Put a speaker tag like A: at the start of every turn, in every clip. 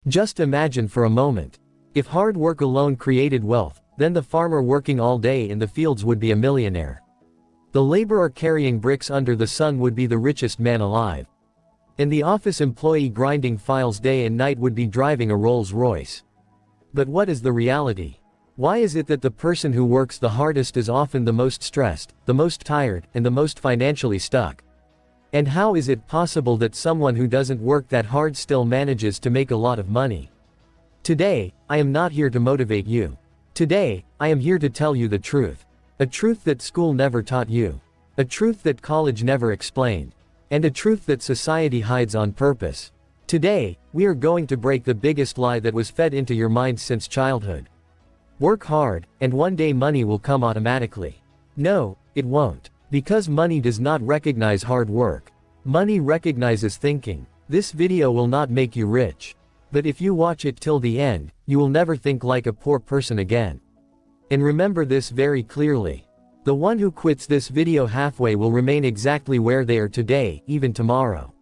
A: Just imagine for a moment. If hard work alone created wealth, then the farmer working all day in the fields would be a millionaire. The laborer carrying bricks under the sun would be the richest man alive. And the office employee grinding files day and night would be driving a Rolls-Royce. But what is the reality? Why is it that the person who works the hardest is often the most stressed, the most tired, and the most financially stuck? And how is it possible that someone who doesn't work that hard still manages to make a lot of money? Today, I am not here to motivate you. Today, I am here to tell you the truth. A truth that school never taught you. A truth that college never explained. And a truth that society hides on purpose. Today, we are going to break the biggest lie that was fed into your mind since childhood. Work hard, and one day money will come automatically. No, it won't. Because money does not recognize hard work. Money recognizes thinking. This video will not make you rich. But if you watch it till the end, you will never think like a poor person again. And remember this very clearly. The one who quits this video halfway will remain exactly where they are today, even tomorrow.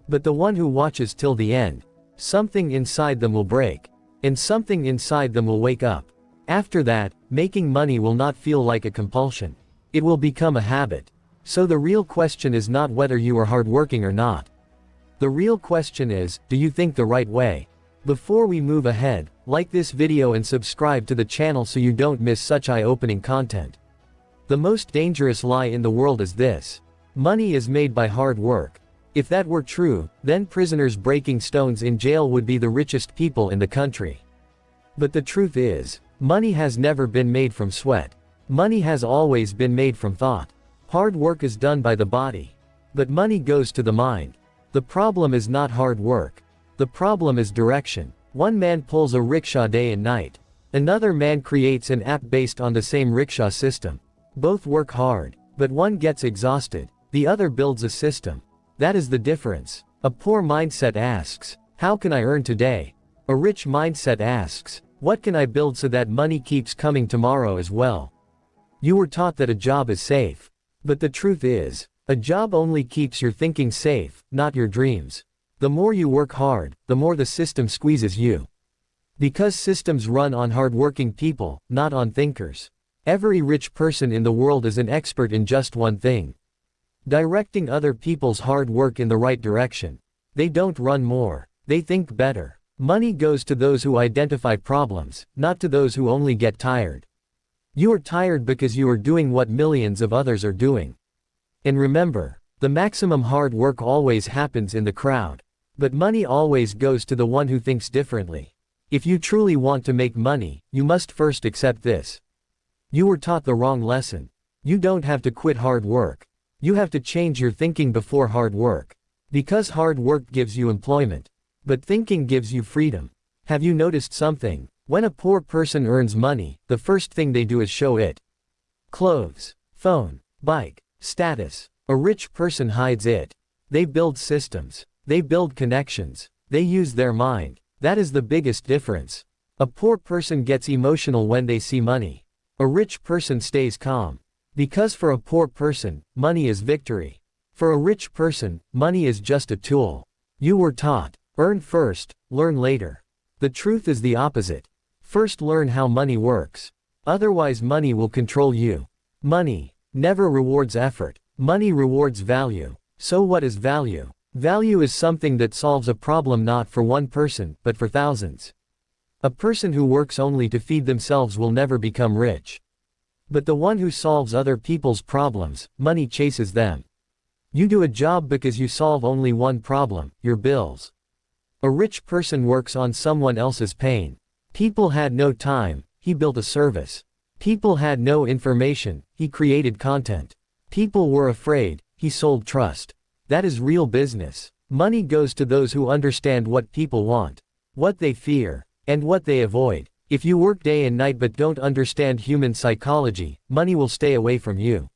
A: But the one who watches till the end, something inside them will break. And something inside them will wake up. After that, making money will not feel like a compulsion. It will become a habit. So the real question is not whether you are hardworking or not. The real question is, do you think the right way? Before we move ahead, like this video and subscribe to the channel so you don't miss such eye-opening content. The most dangerous lie in the world is this. Money is made by hard work. If that were true, then prisoners breaking stones in jail would be the richest people in the country. But the truth is, money has never been made from sweat. Money has always been made from thought. Hard work is done by the body. But money goes to the mind. The problem is not hard work. The problem is direction. One man pulls a rickshaw day and night. Another man creates an app based on the same rickshaw system. Both work hard, but one gets exhausted. The other builds a system. That is the difference. A poor mindset asks, how can I earn today? A rich mindset asks, what can I build so that money keeps coming tomorrow as well? You were taught that a job is safe. But the truth is, a job only keeps your thinking safe, not your dreams. The more you work hard, the more the system squeezes you. Because systems run on hardworking people, not on thinkers. Every rich person in the world is an expert in just one thing. Directing other people's hard work in the right direction. They don't run more, they think better. Money goes to those who identify problems, not to those who only get tired. You are tired because you are doing what millions of others are doing. And remember, the maximum hard work always happens in the crowd. But money always goes to the one who thinks differently. If you truly want to make money, you must first accept this. You were taught the wrong lesson. You don't have to quit hard work. You have to change your thinking before hard work. Because hard work gives you employment. But thinking gives you freedom. Have you noticed something? When a poor person earns money, the first thing they do is show it. Clothes, phone, bike, status. A rich person hides it. They build systems. They build connections. They use their mind. That is the biggest difference. A poor person gets emotional when they see money. A rich person stays calm. Because for a poor person, money is victory. For a rich person, money is just a tool. You were taught, earn first, learn later. The truth is the opposite. First learn how money works. Otherwise money will control you. Money never rewards effort. Money rewards value. So what is value? Value is something that solves a problem not for one person, but for thousands. A person who works only to feed themselves will never become rich. But the one who solves other people's problems, money chases them. You do a job because you solve only one problem, your bills. A rich person works on someone else's pain. People had no time, he built a service. People had no information, he created content. People were afraid, he sold trust. That is real business. Money goes to those who understand what people want, what they fear, and what they avoid. If you work day and night but don't understand human psychology, money will stay away from you.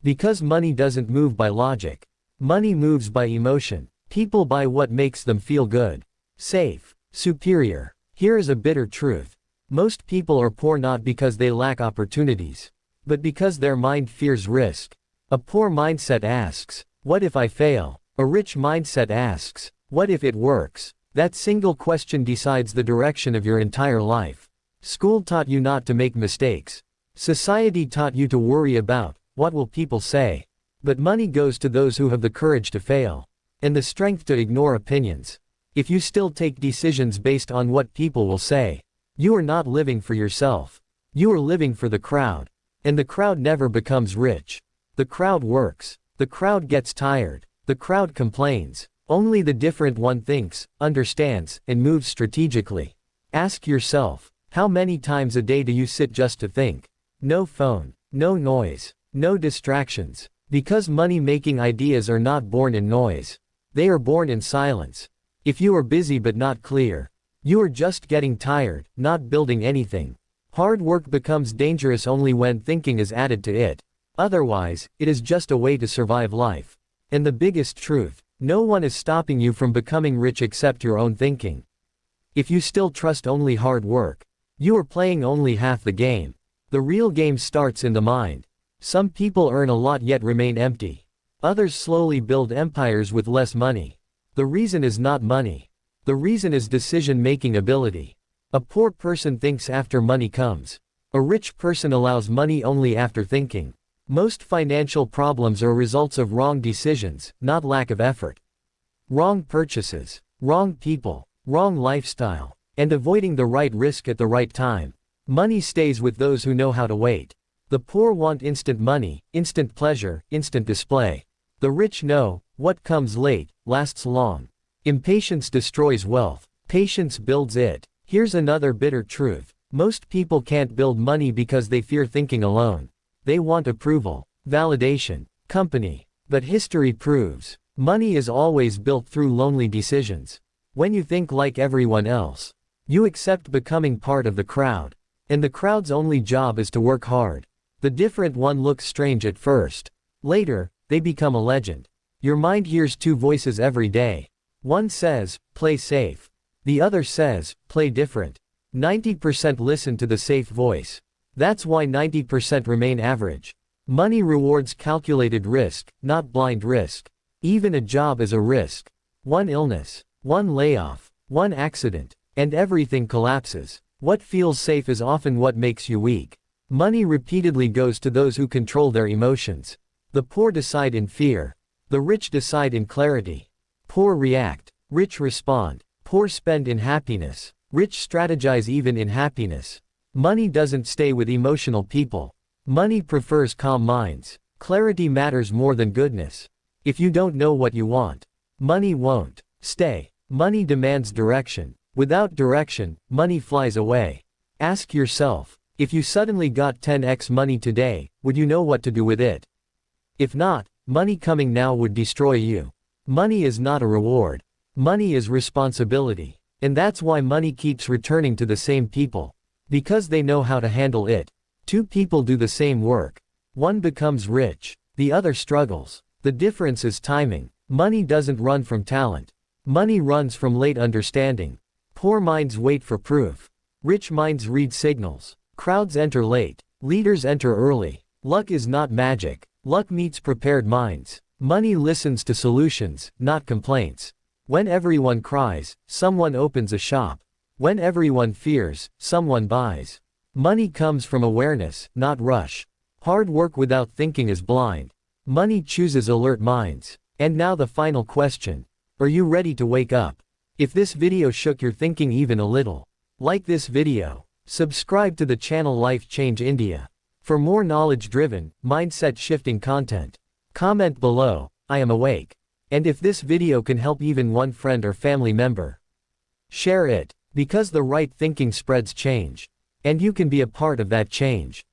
A: Because money doesn't move by logic. Money moves by emotion. People buy what makes them feel good, safe, superior. Here is a bitter truth. Most people are poor not because they lack opportunities, but because their mind fears risk. A poor mindset asks, what if I fail? A rich mindset asks, what if it works? That single question decides the direction of your entire life. School taught you not to make mistakes. Society taught you to worry about, what will people say? But money goes to those who have the courage to fail. And the strength to ignore opinions. If you still take decisions based on what people will say, you are not living for yourself. You are living for the crowd. And the crowd never becomes rich. The crowd works. The crowd gets tired. The crowd complains. Only the different one thinks, understands, and moves strategically. Ask yourself, how many times a day do you sit just to think? No phone, no noise, no distractions. Because money-making ideas are not born in noise. They are born in silence. If you are busy but not clear, you are just getting tired, not building anything. Hard work becomes dangerous only when thinking is added to it. Otherwise, it is just a way to survive life. And the biggest truth, no one is stopping you from becoming rich except your own thinking. If you still trust only hard work, you are playing only half the game. The real game starts in the mind. Some people earn a lot yet remain empty. Others slowly build empires with less money. The reason is not money. The reason is decision-making ability. A poor person thinks after money comes. A rich person allows money only after thinking. Most financial problems are results of wrong decisions, not lack of effort. Wrong purchases, wrong people, wrong lifestyle, and avoiding the right risk at the right time. Money stays with those who know how to wait. The poor want instant money, instant pleasure, instant display. The rich know, what comes late, lasts long. Impatience destroys wealth. Patience builds it. Here's another bitter truth. Most people can't build money because they fear thinking alone. They want approval, validation, company. But history proves, money is always built through lonely decisions. When you think like everyone else, you accept becoming part of the crowd. And the crowd's only job is to work hard. The different one looks strange at first. Later, they become a legend. Your mind hears two voices every day. One says, play safe. The other says, play different. 90% listen to the safe voice. That's why 90% remain average. Money rewards calculated risk, not blind risk. Even a job is a risk. One illness, one layoff, one accident, and everything collapses. What feels safe is often what makes you weak. Money repeatedly goes to those who control their emotions. The poor decide in fear. The rich decide in clarity. Poor react. Rich respond. Poor spend in happiness. Rich strategize even in happiness. Money doesn't stay with emotional people. Money prefers calm minds. Clarity matters more than goodness. If you don't know what you want, money won't stay. Money demands direction. Without direction, money flies away. Ask yourself, if you suddenly got 10x money today, would you know what to do with it? If not, money coming now would destroy you. Money is not a reward. Money is responsibility. And that's why money keeps returning to the same people. Because they know how to handle it. Two people do the same work. One becomes rich. The other struggles. The difference is timing. Money doesn't run from talent. Money runs from late understanding. Poor minds wait for proof. Rich minds read signals. Crowds enter late. Leaders enter early. Luck is not magic. Luck meets prepared minds. Money listens to solutions, not complaints. When everyone cries, someone opens a shop. When everyone fears, someone buys. Money comes from awareness, not rush. Hard work without thinking is blind. Money chooses alert minds. And now the final question. Are you ready to wake up? If this video shook your thinking even a little, like this video. Subscribe to the channel Life Change India. For more knowledge-driven, mindset-shifting content. Comment below, I am awake. And if this video can help even one friend or family member, share it, because the right thinking spreads change. And you can be a part of that change.